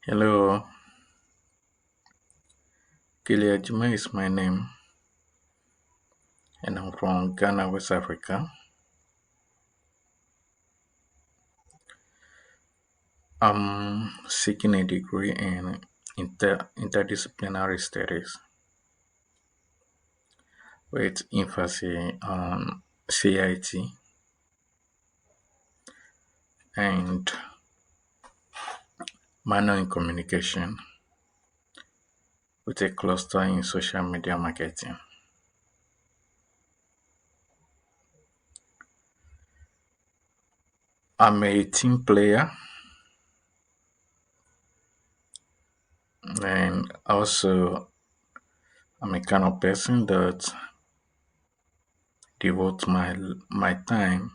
Hello, Kilia Juma is my name, and I'm from Ghana, West Africa. I'm seeking a degree in interdisciplinary studies with emphasis on CIT and minor in communication with a cluster in social media marketing. I'm a team player and also I'm a kind of person that devotes my time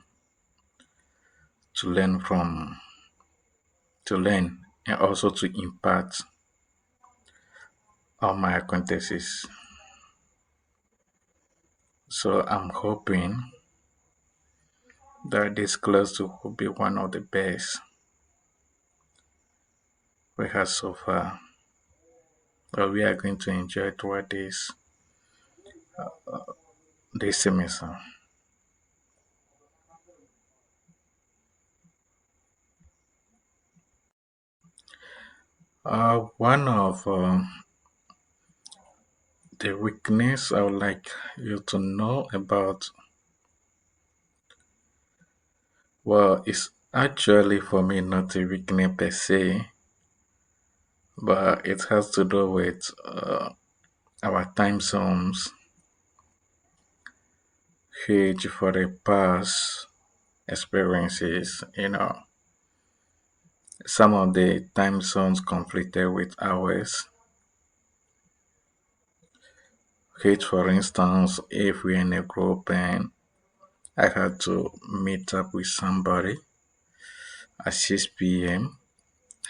to learn from to learn and also to impact on my acquaintances. So I'm hoping that this class will be one of the best we have so far. But we are going to enjoy throughout this semester. One of the weakness I would like you to know about, well, it's actually for me not a weakness per se, but it has to do with our time zones, which for the past experiences, some of the time zones conflicted with ours. Which, for instance, if we're in a group and I had to meet up with somebody at 6 p.m.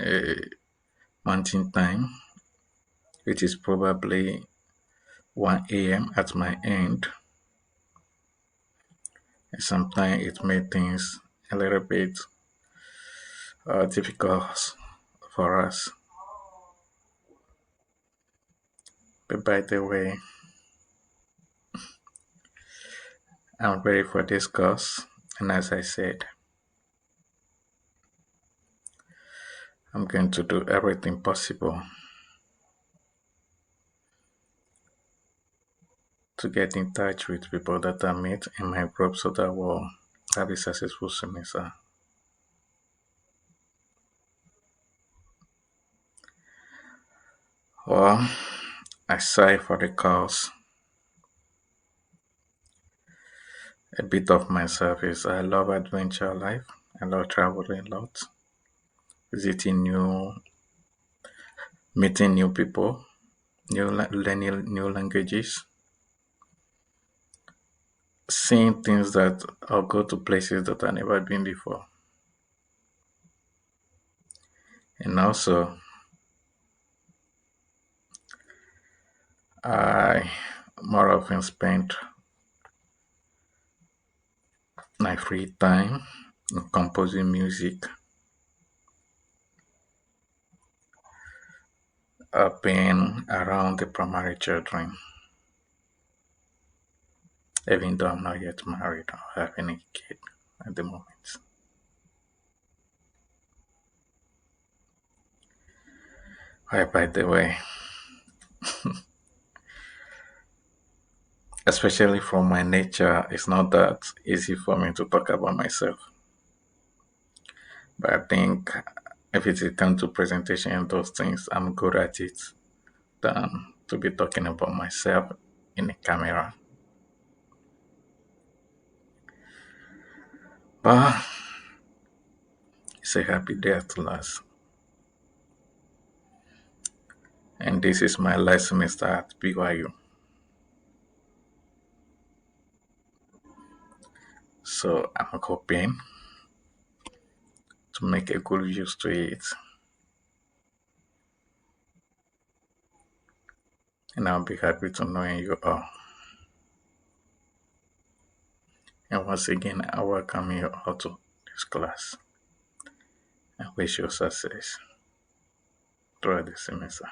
Uh, Mountain Time, which is probably 1 a.m. at my end, sometimes it made things a little bit difficult for us. But by the way, I'm ready for this course, and as I said, I'm going to do everything possible to get in touch with people that I meet in my group so that we'll have a successful semester. Well, aside for the course, a bit of myself is I love adventure life. I love traveling a lot, visiting meeting new people, learning new languages, seeing things that I'll go to places that I've never been before. And also, I more often spend my free time composing music, being around the primary children, even though I'm not yet married or have any kid at the moment. By the way, especially from my nature, it's not that easy for me to talk about myself. But I think if it comes to presentation and those things, I'm good at it than to be talking about myself in a camera. But it's a happy day at last. And this is my last semester at BYU. So I'm hoping to make a good use to it. And I'll be happy to knowing you all. And once again, I welcome you all to this class. I wish you success. throughout the semester.